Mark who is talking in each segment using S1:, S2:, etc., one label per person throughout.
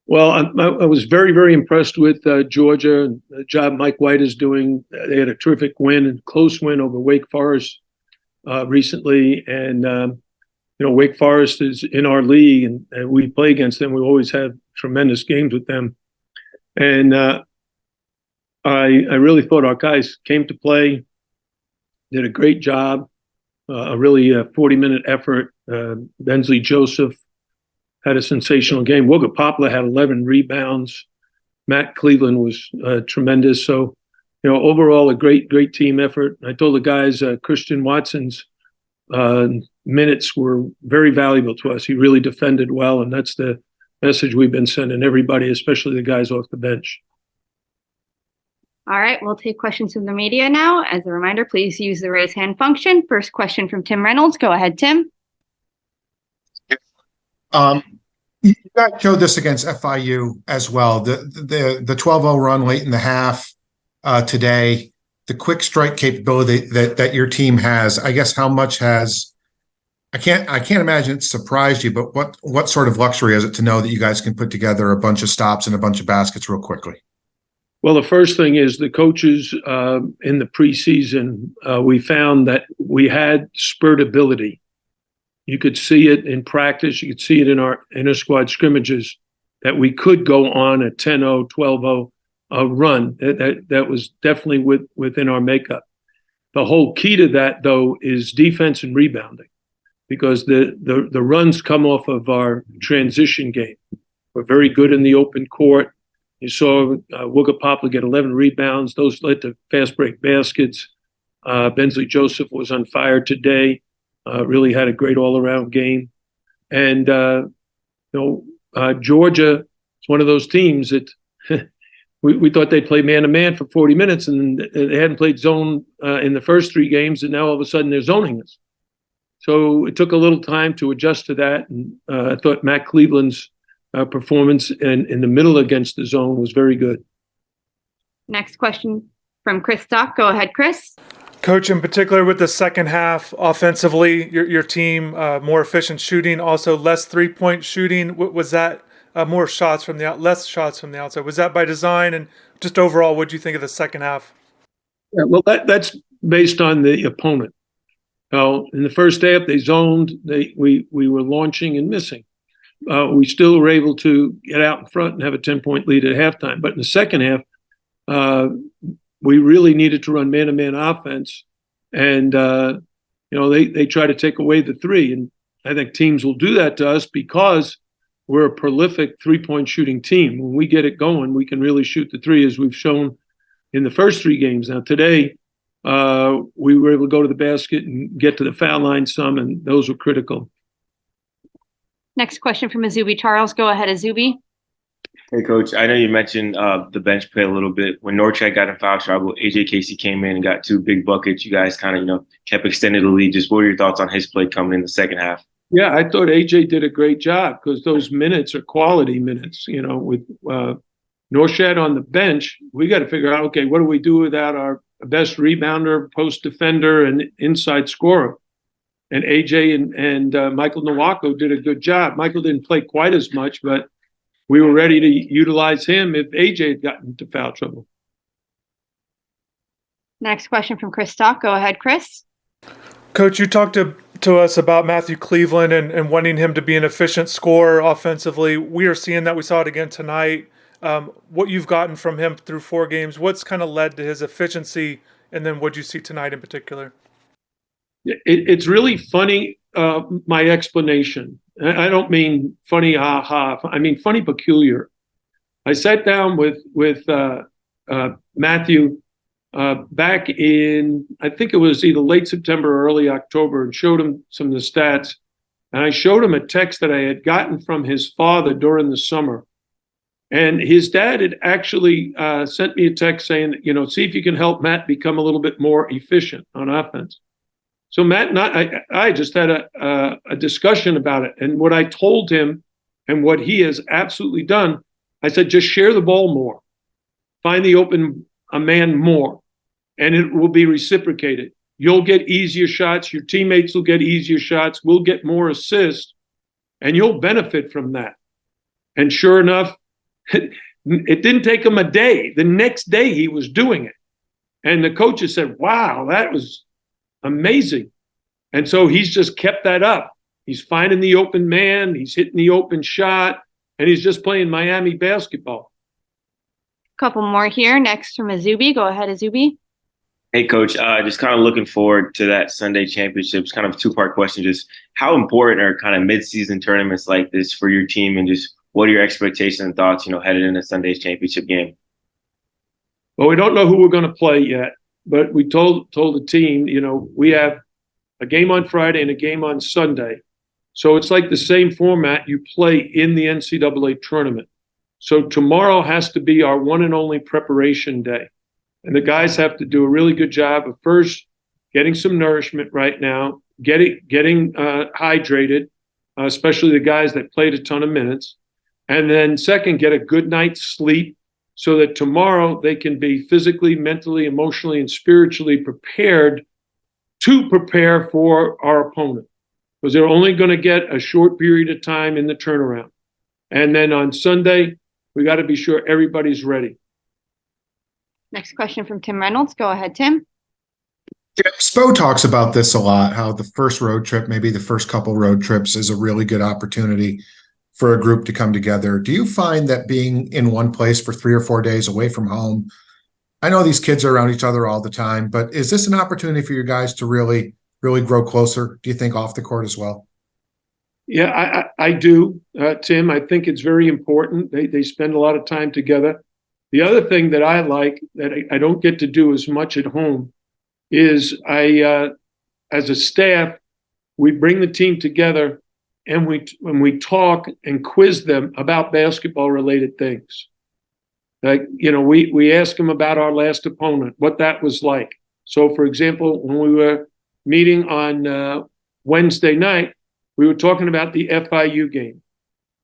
S1: Well, I was very, very impressed with Georgia and the job Mike White is doing. They had a terrific win and close win over Wake Forest recently, and Wake Forest is in our league, and we play against them. We always have tremendous games with them, and I really thought our guys came to play, did a great job, a really 40-minute effort. Bensley Joseph had a sensational game. Wooga Poplar had 11 rebounds. Matt Cleveland was tremendous. So, overall, a great team effort. I told the guys Christian Watson's minutes were very valuable to us. He really defended well, and that's the message we've been sending everybody, especially the guys off the bench.
S2: All right, we'll take questions from the media now. As a reminder, please use the raise hand function. First question from Tim Reynolds. Go ahead, Tim.
S3: You guys showed this against FIU as well. The 12-0 run late in the half today, the quick strike capability that your team has. I guess how much has I can't imagine it surprised you, but what sort of luxury is it to know that you guys can put together a bunch of stops and a bunch of baskets real quickly?
S1: Well, the first thing is the coaches in the preseason, we found that we had spurt ability. You could see it in practice. You could see it in our inter-squad scrimmages that we could go on a 10-0, 12-0 run. That was definitely within our makeup. The whole key to that, though, is defense and rebounding, because the runs come off of our transition game. We're very good in the open court. You saw Wooga Poplar get 11 rebounds. Those led to fast break baskets. Bensley Joseph was on fire today. Really had a great all-around game. And, Georgia is one of those teams that we thought they'd play man-to-man for 40 minutes, and they hadn't played zone in the first three games, and now all of a sudden they're zoning us. So it took a little time to adjust to that, and I thought Matt Cleveland's performance in the middle against the zone was very good.
S2: Next question from Chris Stock. Go ahead, Chris.
S4: Coach, in particular with the second half, offensively, your team more efficient shooting, also less three-point shooting. Was that more shots from less shots from the outside? Was that by design? And just overall, what do you think of the second half?
S1: Yeah, well, that's based on the opponent. In the first half, they zoned. We were launching and missing. We still were able to get out in front and have a 10-point lead at halftime. But in the second half, we really needed to run man-to-man offense. And, they try to take away the three. And I think teams will do that to us because we're a prolific three-point shooting team. When we get it going, we can really shoot the three, as we've shown in the first three games. Now, today, we were able to go to the basket and get to the foul line some, and those were critical.
S2: Next question from Azubi Charles. Go ahead, Azubi.
S5: Hey, Coach. I know you mentioned the bench play a little bit. When Norchak got in foul trouble, AJ Casey came in and got two big buckets. You guys kind of, kept extending the lead. Just what were your thoughts on his play coming in the second half?
S1: Yeah, I thought AJ did a great job because those minutes are quality minutes. With Norchak on the bench, we got to figure out, okay, what do we do without our best rebounder, post defender, and inside scorer? And AJ and Michael Nwako did a good job. Michael didn't play quite as much, but we were ready to utilize him if AJ had gotten into foul trouble.
S2: Next question from Chris Stock. Go ahead, Chris.
S4: Coach, you talked to us about Matthew Cleveland and wanting him to be an efficient scorer offensively. We are seeing that. We saw it again tonight. What you've gotten from him through 4 games, what's kind of led to his efficiency, and then what you see tonight in particular?
S1: It's really funny, my explanation. I don't mean funny, ha-ha. I mean funny, peculiar. I sat down with Matthew back in, I think it was either late September or early October, and showed him some of the stats. And I showed him a text that I had gotten from his father during the summer. And his dad had actually sent me a text saying, see if you can help Matt become a little bit more efficient on offense. So Matt and I just had a discussion about it. And what I told him and what he has absolutely done, I said, just share the ball more. Find the open man more. And it will be reciprocated. You'll get easier shots. Your teammates will get easier shots. We'll get more assists. And you'll benefit from that. And sure enough, It didn't take him a day. The next day he was doing it. And the coaches said, wow, that was amazing. And so he's just kept that up. He's finding the open man, he's hitting the open shot, and he's just playing Miami basketball.
S2: Couple more here. Next from Azubi. Go ahead, Azubi.
S5: Hey, Coach, just kind of looking forward to that Sunday championships. Kind of a two-part question. Just how important are kind of mid-season tournaments like this for your team, and just what are your expectations and thoughts, headed into Sunday's championship game?
S1: Well, we don't know who we're going to play yet, but we told the team, we have a game on Friday and a game on Sunday. So it's like the same format you play in the NCAA tournament. So tomorrow has to be our one and only preparation day. And the guys have to do a really good job of first getting some nourishment right now, getting hydrated, especially the guys that played a ton of minutes. And then second, get a good night's sleep so that tomorrow they can be physically, mentally, emotionally, and spiritually prepared to prepare for our opponent. Because they're only going to get a short period of time in the turnaround. And then on Sunday, we got to be sure everybody's ready.
S2: Next question from Tim Reynolds. Go ahead, Tim.
S3: Spo talks about this a lot, how the first road trip, maybe the first couple road trips, is a really good opportunity for a group to come together. Do you find that being in one place for 3 or 4 days away from home, I know these kids are around each other all the time, but is this an opportunity for you guys to really grow closer, do you think, off the court as well?
S1: Yeah, I do, Tim. I think it's very important. They spend a lot of time together. The other thing that I like that I don't get to do as much at home is as a staff, we bring the team together and when we talk and quiz them about basketball related things. Like, we ask them about our last opponent, what that was like. So for example, when we were meeting on Wednesday night, we were talking about the FIU game.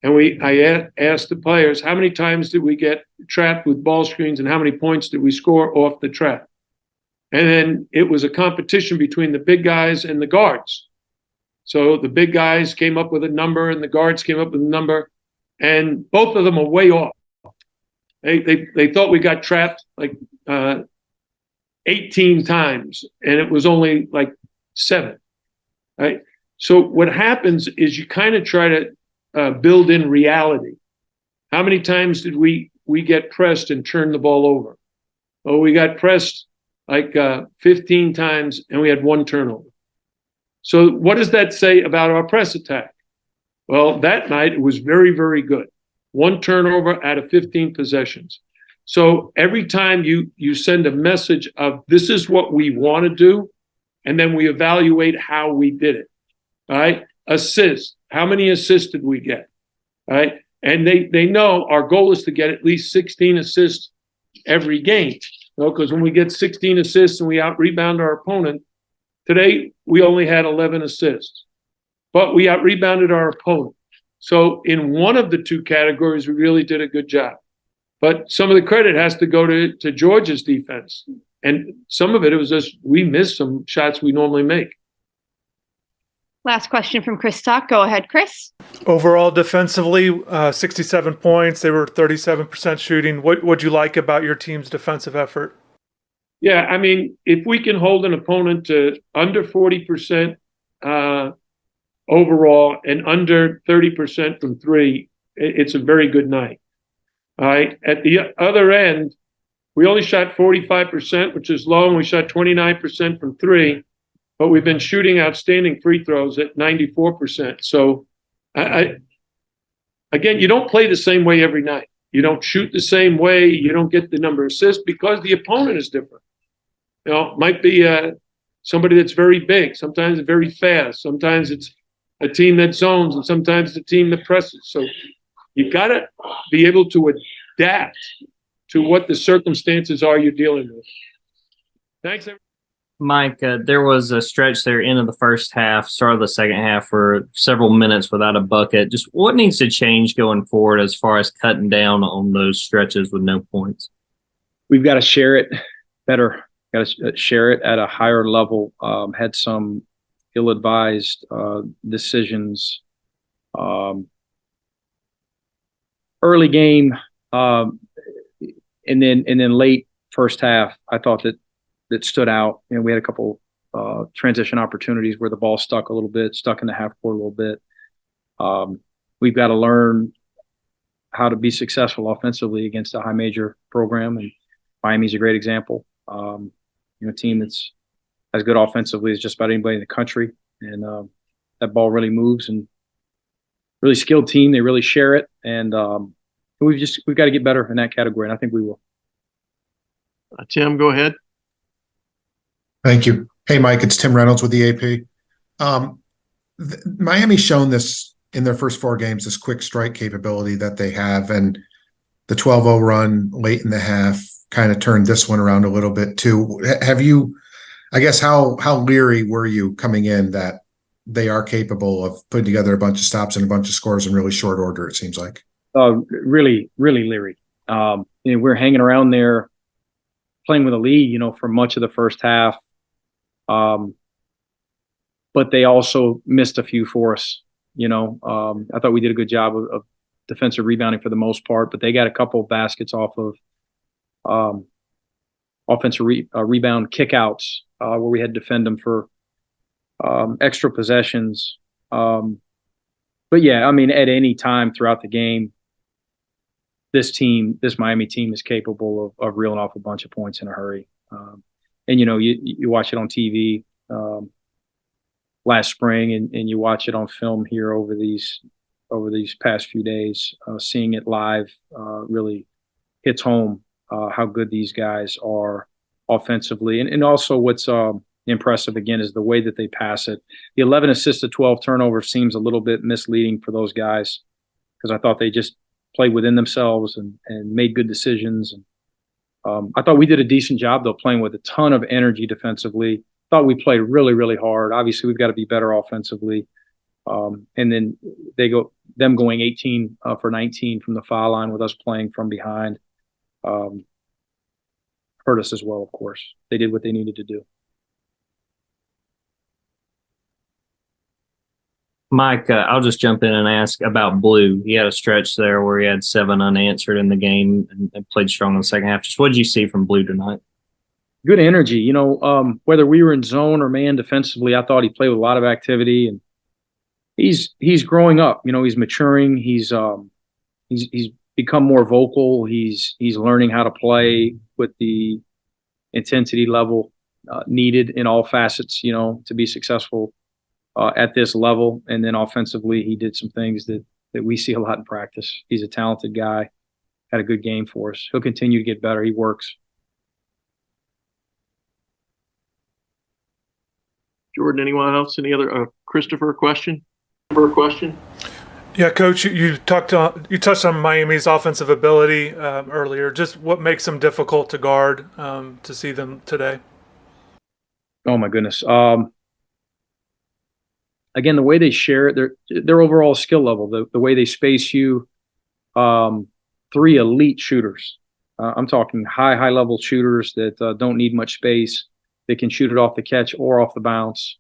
S1: And I asked the players, how many times did we get trapped with ball screens and how many points did we score off the trap? And then it was a competition between the big guys and the guards. So the big guys came up with a number and the guards came up with a number, and both of them are way off. They thought we got trapped like 18 times, and it was only like 7. Right? So what happens is you kind of try to build in reality. How many times did we get pressed and turn the ball over? Oh, we got pressed like 15 times and we had 1 turnover. So what does that say about our press attack? Well, that night it was very, very good. 1 turnover out of 15 possessions. So every time you send a message of this is what we want to do, and then we evaluate how we did it. All right? Assists. How many assists did we get? All right? And they know our goal is to get at least 16 assists every game. Because when we get 16 assists and we out-rebound our opponent, today we only had 11 assists. But we out-rebounded our opponent. So in one of the 2 categories, we really did a good job. But some of the credit has to go to Georgia's defense. And some of it was just we missed some shots we normally make.
S2: Last question from Chris Stock. Go ahead, Chris.
S4: Overall, defensively, 67 points. They were 37% shooting. What'd you like about your team's defensive effort?
S1: Yeah, I mean, if we can hold an opponent to under 40% overall and under 30% from 3, it's a very good night. All right. At the other end, we only shot 45%, which is low, and we shot 29% from 3. But we've been shooting outstanding free throws at 94%. So, again, you don't play the same way every night. You don't shoot the same way. You don't get the number of assists because the opponent is different. It might be somebody that's very big. Sometimes it's very fast. Sometimes it's a team that zones, and sometimes it's a team that presses. So you got to be able to adapt to what the circumstances are you're dealing with. Thanks, everybody.
S6: Mike, there was a stretch there end of the first half, start of the second half for several minutes without a bucket. Just what needs to change going forward as far as cutting down on those stretches with no points?
S7: We've got to share it better. Got to share it at a higher level. Had some ill-advised decisions. Early game, And then late first half, I thought that stood out. We had a couple transition opportunities where the ball stuck a little bit, stuck in the half court a little bit. We've got to learn how to be successful offensively against a high major program, and Miami's a great example. A team that's as good offensively as just about anybody in the country, and that ball really moves, and really skilled team. They really share it, and we've got to get better in that category, and I think we will.
S1: Tim, go ahead.
S3: Thank you. Hey, Mike, it's Tim Reynolds with the AP. Miami's shown this in their first 4 games, this quick strike capability that they have, and the 12-0 run late in the half kind of turned this one around a little bit too. Have you, I guess, how leery were you coming in that they are capable of putting together a bunch of stops and a bunch of scores in really short order, it seems like?
S7: Really, really leery. We're hanging around there playing with a lead, for much of the first half. But they also missed a few for us. I thought we did a good job of defensive rebounding for the most part, but they got a couple of baskets off of offensive rebound kickouts where we had to defend them for extra possessions. But yeah, at any time throughout the game, this Miami team is capable of reeling off a bunch of points in a hurry. And you watch it on TV last spring, and you watch it on film here over these past few days. Seeing it live really hits home how good these guys are offensively, and also what's impressive again is the way that they pass it. The 11 assists to 12 turnovers seems a little bit misleading for those guys, because I thought they just played within themselves and made good decisions. And I thought we did a decent job though, playing with a ton of energy defensively. Thought we played really, really hard. Obviously, we've got to be better offensively. And then them going 18 for 19 from the foul line with us playing from behind hurt us as well, of course. They did what they needed to do.
S6: Mike, I'll just jump in and ask about Blue. He had a stretch there where he had 7 unanswered in the game and played strong in the second half. Just what did you see from Blue tonight?
S7: Good energy. Whether we were in zone or man defensively, I thought he played with a lot of activity, and he's growing up. He's maturing. He's become more vocal. He's learning how to play with the intensity level needed in all facets, to be successful at this level. And then offensively, he did some things that we see a lot in practice. He's a talented guy, had a good game for us. He'll continue to get better. He works.
S1: Jordan, anyone else? Any other Christopher question?
S4: Yeah, Coach, you touched on Miami's offensive ability earlier. Just what makes them difficult to guard to see them today?
S7: Oh my goodness. Again, the way they share it, their overall skill level, the way they space you, 3 elite shooters. I'm talking high level shooters that don't need much space. They can shoot it off the catch or off the bounce.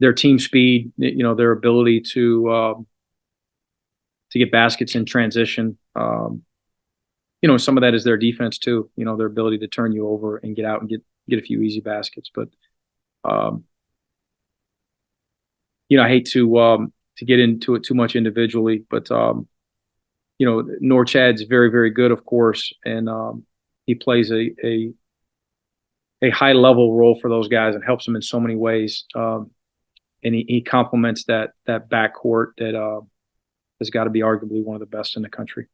S7: Their team speed, their ability to get baskets in transition. Some of that is their defense too. Their ability to turn you over and get out and get a few easy baskets. But I hate to get into it too much individually, but Norchad's very, very good, of course, and he plays a high level role for those guys and helps them in so many ways. And he complements that backcourt that has got to be arguably one of the best in the country.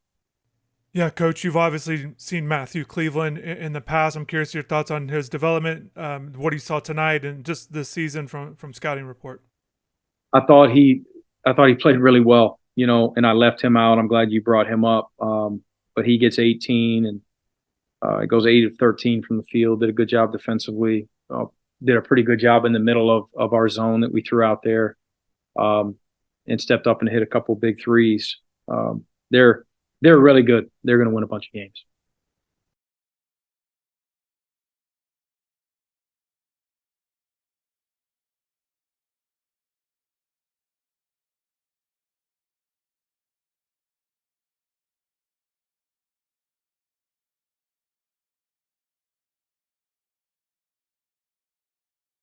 S4: Yeah, Coach, you've obviously seen Matthew Cleveland in the past. I'm curious your thoughts on his development, what he saw tonight, and just this season from Scouting Report. I
S7: thought he played really well, and I left him out. I'm glad you brought him up. But he gets 18 and it goes 8 of 13 from the field. Did a good job defensively. Did a pretty good job in the middle of our zone that we threw out there, and stepped up and hit a couple big threes. They're really good. They're going to win a bunch of games.